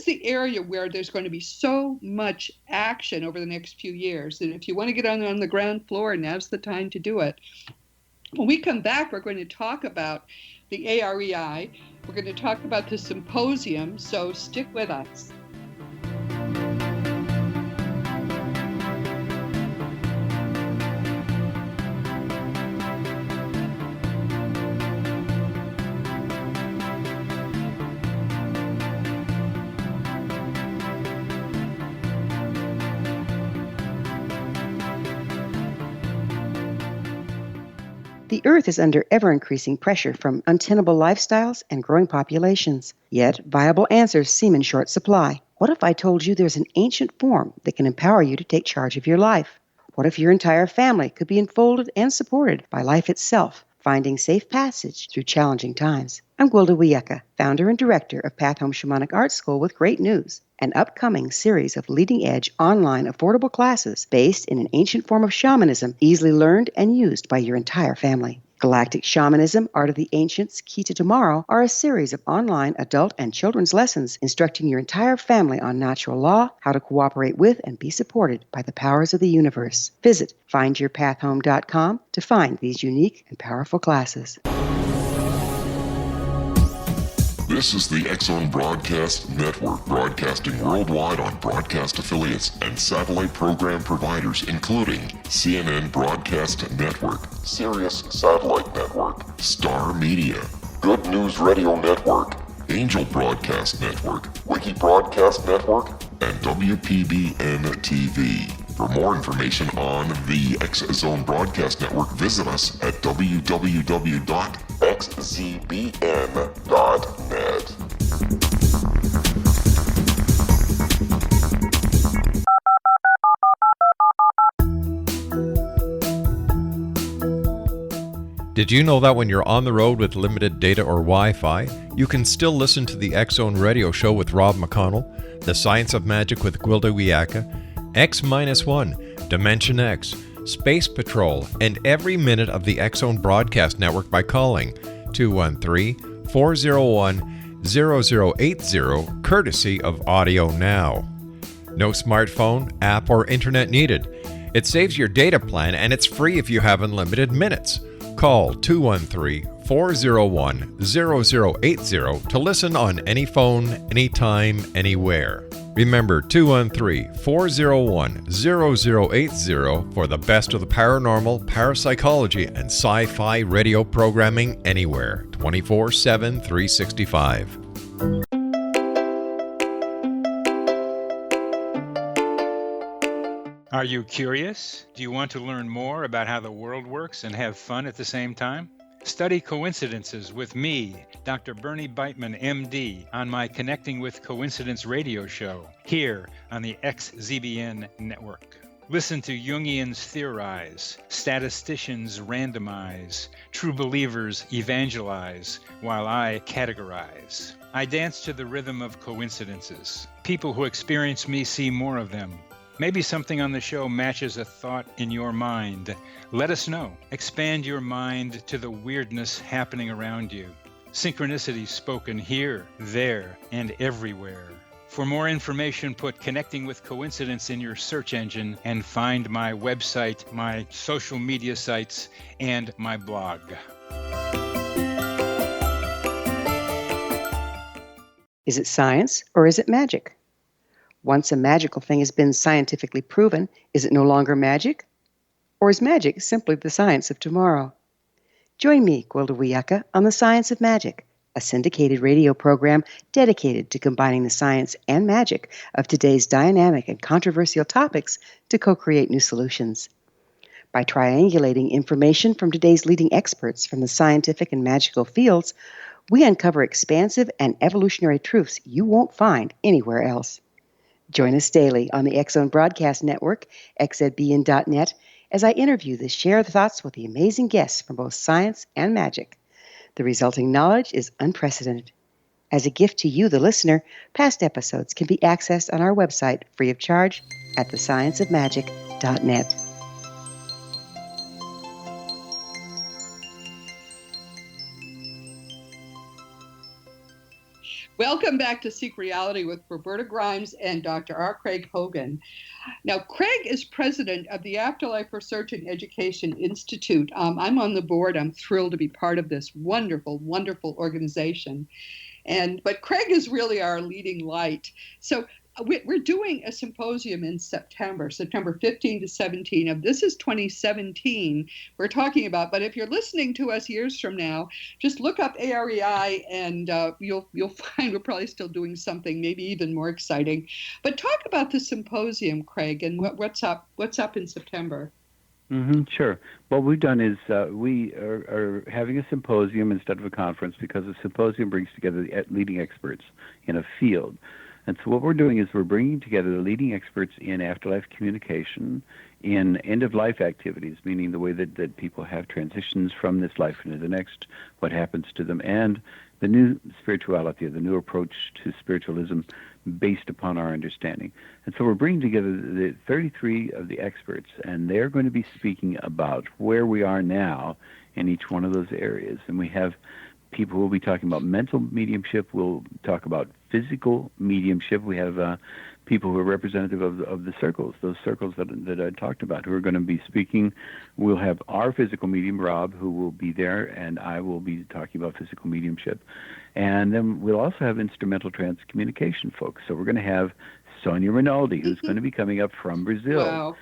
the area where there's going to be so much action over the next few years. And if you want to get on the ground floor, now's the time to do it. When we come back, we're going to talk about the AREI. We're going to talk about the symposium, so stick with us. The Earth is under ever-increasing pressure from untenable lifestyles and growing populations. Yet, viable answers seem in short supply. What if I told you there's an ancient form that can empower you to take charge of your life? What if your entire family could be enfolded and supported by life itself, finding safe passage through challenging times? I'm Gwilda Wiyaka, founder and director of Path Home Shamanic Art School, with great news: an upcoming series of leading-edge online affordable classes based in an ancient form of shamanism, easily learned and used by your entire family. Galactic Shamanism, Art of the Ancients, Key to Tomorrow are a series of online adult and children's lessons instructing your entire family on natural law, how to cooperate with and be supported by the powers of the universe. Visit findyourpathhome.com to find these unique and powerful classes. This is the X-Zone Broadcast Network, broadcasting worldwide on broadcast affiliates and satellite program providers, including CNN Broadcast Network, Sirius Satellite Network, Star Media, Good News Radio Network, Angel Broadcast Network, Wiki Broadcast Network, and WPBN TV. For more information on the X Zone Broadcast Network, visit us at www.xzbn.net. Did you know that when you're on the road with limited data or Wi-Fi, you can still listen to the X Zone Radio Show with Rob McConnell, The Science of Magic with Gwilda Wiyaka, X-1, Dimension X, Space Patrol, and every minute of the X Zone Broadcast Network by calling 213-401-0080, courtesy of Audio Now. No smartphone, app, or internet needed. It saves your data plan and it's free if you have unlimited minutes. Call 213-401-0080 to listen on any phone, anytime, anywhere. Remember 213-401-0080 for the best of the paranormal, parapsychology, and sci-fi radio programming anywhere, 24/7, 365. Are you curious? Do you want to learn more about how the world works and have fun at the same time? Study coincidences with me, Dr. Bernie Beitman, MD, on my Connecting with Coincidence radio show here on the XZBN network. Listen to Jungians theorize, statisticians randomize, true believers evangelize, while I categorize. I dance to the rhythm of coincidences. People who experience me see more of them. Maybe something on the show matches a thought in your mind. Let us know. Expand your mind to the weirdness happening around you. Synchronicity spoken here, there, and everywhere. For more information, put Connecting with Coincidence in your search engine and find my website, my social media sites, and my blog. Is it science or is it magic? Once a magical thing has been scientifically proven, is it no longer magic? Or is magic simply the science of tomorrow? Join me, Gwilda Wiyaka, on The Science of Magic, a syndicated radio program dedicated to combining the science and magic of today's dynamic and controversial topics to co-create new solutions. By triangulating information from today's leading experts from the scientific and magical fields, we uncover expansive and evolutionary truths you won't find anywhere else. Join us daily on the X Zone Broadcast Network, xzbn.net, as I interview the shared thoughts with the amazing guests from both science and magic. The resulting knowledge is unprecedented. As a gift to you, the listener, past episodes can be accessed on our website free of charge at thescienceofmagic.net. Welcome back to Seek Reality with Roberta Grimes and Dr. R. Craig Hogan. Now, Craig is president of the Afterlife Research and Education Institute. I'm on the board. I'm thrilled to be part of this wonderful, wonderful organization. But Craig is really our leading light. So we're doing a symposium in September 15 to 17 of This is 2017 we're talking about. But if you're listening to us years from now, just look up AREI and you'll find we're probably still doing something maybe even more exciting. But talk about the symposium, Craig, and what's up in September. Sure. What we've done is we are having a symposium instead of a conference because a symposium brings together the leading experts in a field. And so what we're doing is we're bringing together the leading experts in afterlife communication, in end-of-life activities, meaning the way that people have transitions from this life into the next, what happens to them, and the new spirituality, the new approach to spiritualism based upon our understanding. And so we're bringing together the 33 of the experts, and they're going to be speaking about where we are now in each one of those areas. And we have people who will be talking about mental mediumship. We'll talk about physical mediumship. We have people who are representative of the circles, those circles that I talked about, who are going to be speaking. We'll have our physical medium, Rob, who will be there, and I will be talking about physical mediumship. And then we'll also have instrumental transcommunication folks. So we're going to have Sonia Rinaldi, who's going to be coming up from Brazil. Wow.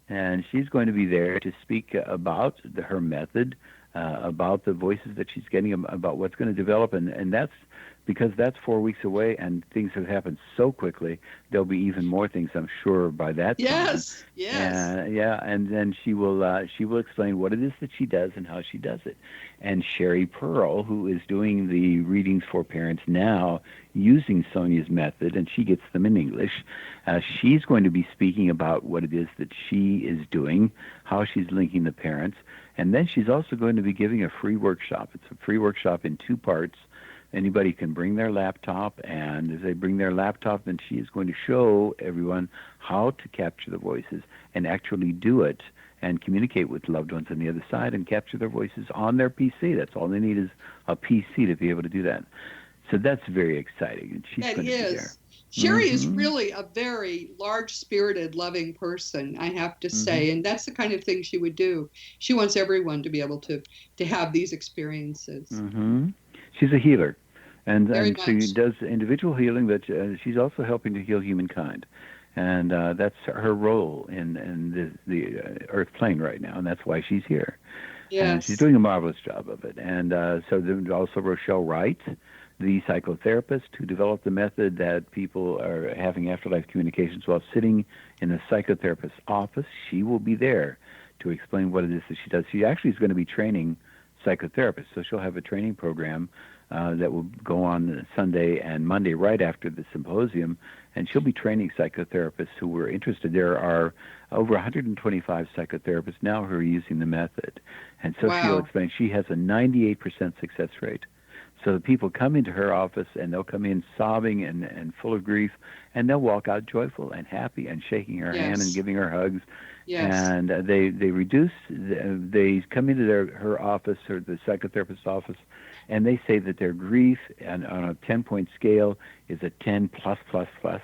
And she's going to be there to speak about her method, about the voices that she's getting, about what's going to develop, and that's because that's 4 weeks away, and things have happened so quickly. There'll be even more things, I'm sure, by that time. Yes, yes. And then she will explain what it is that she does and how she does it. And Sherry Pearl, who is doing the readings for parents now using Sonia's method, and she gets them in English, she's going to be speaking about what it is that she is doing, how she's linking the parents, and then she's also going to be giving a free workshop. It's a free workshop in 2 parts. Anybody can bring their laptop, and if they bring their laptop, then she is going to show everyone how to capture the voices and actually do it and communicate with loved ones on the other side and capture their voices on their PC. That's all they need is a PC to be able to do that. So that's very exciting, and she's going to be there. Sherry is really a very large-spirited, loving person, I have to say, and that's the kind of thing she would do. She wants everyone to be able to have these experiences. She's a healer, and she much. does individual healing, but she's also helping to heal humankind. And that's her role in the Earth plane right now, and that's why she's here. Yes. And she's doing a marvelous job of it. And so there's also Rochelle Wright, the psychotherapist who developed the method that people are having afterlife communications while sitting in a psychotherapist's office. She will be there to explain what it is that she does. She actually is going to be training psychotherapists, so she'll have a training program that will go on Sunday and Monday right after the symposium, and she'll be training psychotherapists who are interested. There are over 125 psychotherapists now who are using the method, and so she'll explain. She has a 98% success rate. So the people come into her office, and they'll come in sobbing and full of grief, and they'll walk out joyful and happy and shaking her hand and giving her hugs. Yes. And they come into her office or the psychotherapist's office, and they say that their grief on a 10-point scale is a 10 plus plus plus.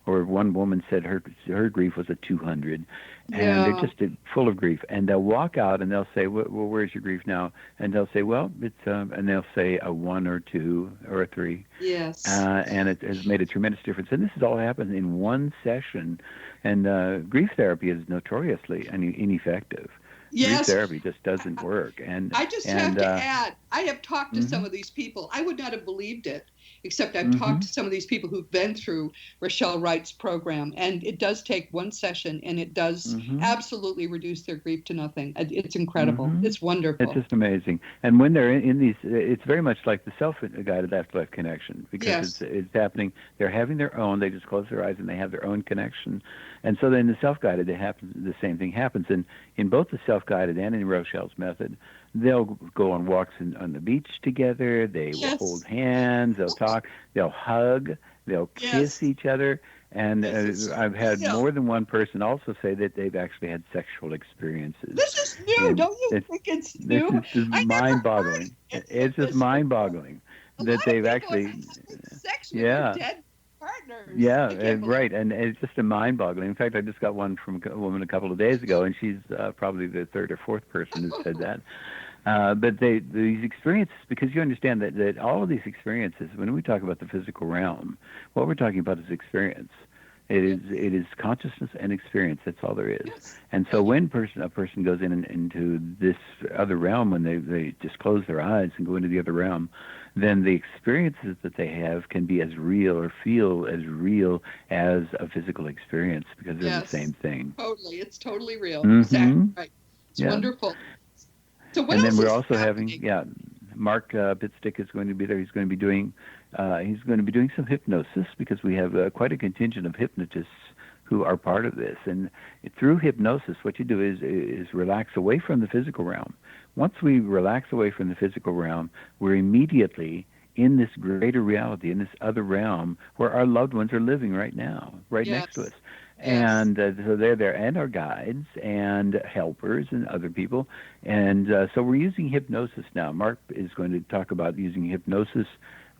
Or one woman said her grief was a 200, and they're just full of grief. And they'll walk out and they'll say, "Well, where's your grief now?" And they'll say, "Well, it's," and they'll say a 1 or 2 or a 3. Yes. And it has made a tremendous difference. And this has all happened in one session. And grief therapy is notoriously ineffective. Yes. Grief therapy just doesn't work. And I just have to add, I have talked to some of these people. I would not have believed it, except I've talked to some of these people who've been through Rochelle Wright's program, and it does take one session, and it does absolutely reduce their grief to nothing. It's incredible. It's wonderful. It's just amazing. And when they're in these, it's very much like the self-guided afterlife connection, because it's happening. They're having their own. They just close their eyes and they have their own connection. And so then the self-guided, the same thing happens. And in both the self-guided and in Rochelle's method, they'll go on walks on the beach together. They will hold hands. They'll talk. They'll hug. They'll kiss each other. And I've had more than one person also say that they've actually had sexual experiences. This is new. Don't you think it's new? This is just mind-boggling. It's just mind-boggling that they've actually sex with their dead partners. Yeah, right. And it's just a mind-boggling. In fact, I just got one from a woman a couple of days ago, and she's probably the 3rd or 4th person who said that. But these experiences, because you understand that all of these experiences, when we talk about the physical realm, what we're talking about is experience. It is consciousness and experience. That's all there is. Yes. And so when a person goes into this other realm, when they just close their eyes and go into the other realm, then the experiences that they have can be as real or feel as real as a physical experience, because they're the same thing. Totally. It's totally real. Exactly right. It's wonderful. So what and else then we're is also happening? having, Mark Bitstick is going to be there. He's going to be doing some hypnosis, because we have quite a contingent of hypnotists who are part of this. And through hypnosis, what you do is relax away from the physical realm. Once we relax away from the physical realm, we're immediately in this greater reality, in this other realm where our loved ones are living right now, next to us. And so they're there, and our guides and helpers and other people. And so we're using hypnosis now. Mark is going to talk about using hypnosis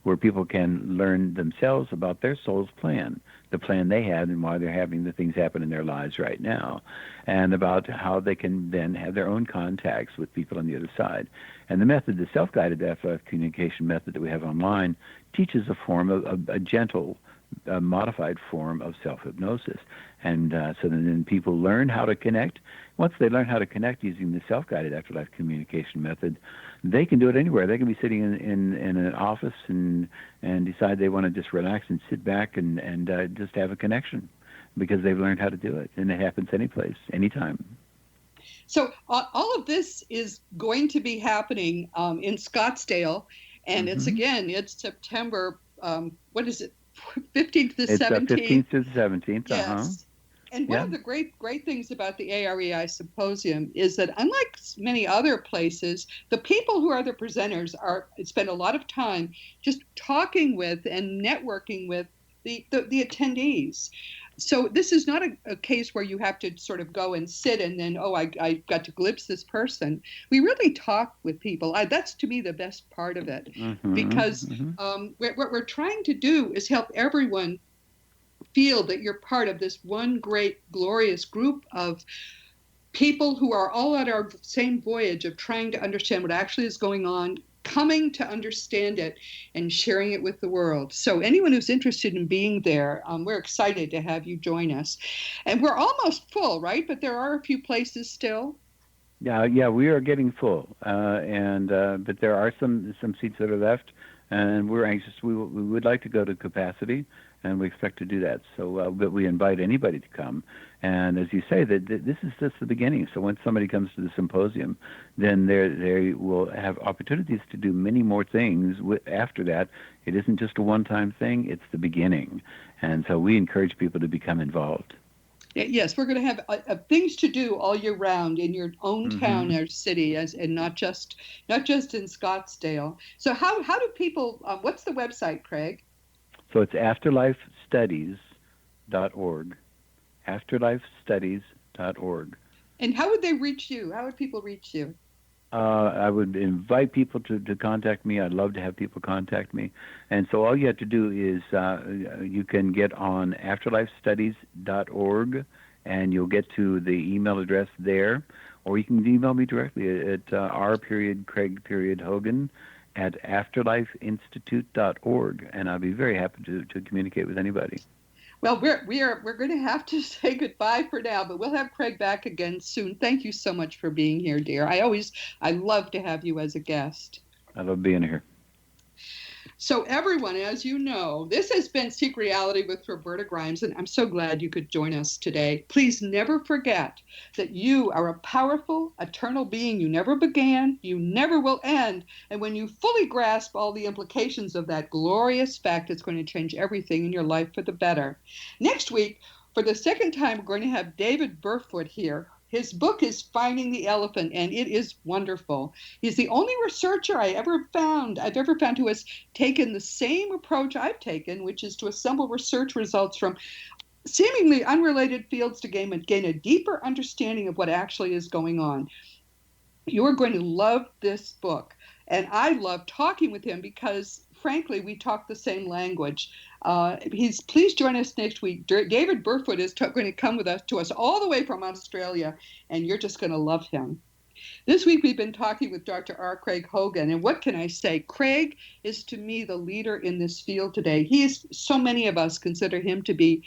where people can learn themselves about their soul's plan, the plan they had and why they're having the things happen in their lives right now, and about how they can then have their own contacts with people on the other side. And the method, the self-guided afterlife communication method that we have online, teaches a form of a gentle a modified form of self-hypnosis. And so then people learn how to connect. Once they learn how to connect using the self-guided afterlife communication method, they can do it anywhere. They can be sitting in an office and decide they want to just relax and sit back and just have a connection because they've learned how to do it. And it happens any place, anytime. So all of this is going to be happening in Scottsdale. And it's September, what is it, 15th to 17th? It's 15th to the 17th. Yes. And one of the great things about the AREI Symposium is that unlike many other places, the people who are the presenters spend a lot of time just talking with and networking with the attendees. So this is not a case where you have to sort of go and sit and then, I got to glimpse this person. We really talk with people. That's, to me, the best part of it. Because what we're trying to do is help everyone feel that you're part of this one great, glorious group of people who are all on our same voyage of trying to understand what actually is going on, coming to understand it, and sharing it with the world. So anyone who's interested in being there, we're excited to have you join us. And we're almost full, right? But there are a few places still. Yeah, we are getting full, but there are some seats that are left, and we're anxious. We would like to go to capacity, and we expect to do that. So, but we invite anybody to come. And as you say, that this is just the beginning. So once somebody comes to the symposium, then they will have opportunities to do many more things after that. It isn't just a one-time thing; it's the beginning. And so we encourage people to become involved. Yes, we're going to have things to do all year round in your own town or city, and not just in Scottsdale. So how do people? What's the website, Craig? So it's afterlifestudies.org. Afterlifestudies.org. And how would they reach you? How would people reach you? I would invite people to contact me. I'd love to have people contact me. And so all you have to do is you can get on afterlifestudies.org, and you'll get to the email address there. Or you can email me directly at r.craig.hogan at afterlifeinstitute.org, and I'll be very happy to communicate with anybody. Well, we're going to have to say goodbye for now, but we'll have Craig back again soon. Thank you so much for being here, dear. I love to have you as a guest. I love being here. So everyone, as you know, this has been Seek Reality with Roberta Grimes, and I'm so glad you could join us today. Please never forget that you are a powerful, eternal being. You never began, you never will end. And when you fully grasp all the implications of that glorious fact, it's going to change everything in your life for the better. Next week, for the second time, we're going to have David Burfoot here. His book is Finding the Elephant, and it is wonderful. He's the only researcher I've ever found who has taken the same approach I've taken, which is to assemble research results from seemingly unrelated fields to gain a deeper understanding of what actually is going on. You're going to love this book. And I love talking with him because, frankly, we talk the same language. Please join us next week. David Burfoot is going to come to us all the way from Australia, and you're just going to love him. This week we've been talking with Dr. R. Craig Hogan, and what can I say? Craig is, to me, the leader in this field today. So many of us consider him to be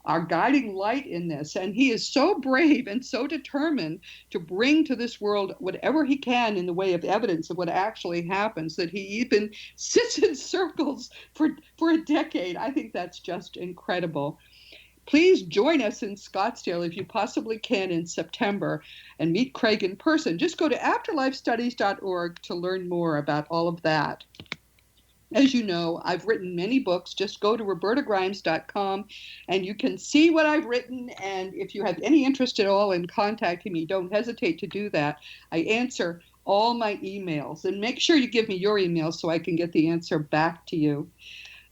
our guiding light in this, and he is so brave and so determined to bring to this world whatever he can in the way of evidence of what actually happens, that he even sits in circles for a decade. I think that's just incredible. Please join us in Scottsdale if you possibly can in September and meet Craig in person. Just go to afterlifestudies.org to learn more about all of that. As you know, I've written many books. Just go to robertagrimes.com and you can see what I've written. And if you have any interest at all in contacting me, don't hesitate to do that. I answer all my emails, and make sure you give me your email so I can get the answer back to you.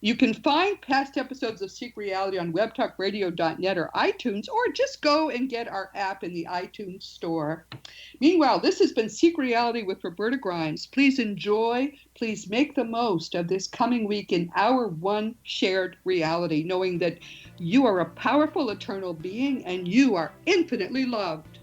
You can find past episodes of Seek Reality on webtalkradio.net or iTunes, or just go and get our app in the iTunes store. Meanwhile, this has been Seek Reality with Roberta Grimes. Please enjoy, please make the most of this coming week in our one shared reality, knowing that you are a powerful, eternal being and you are infinitely loved.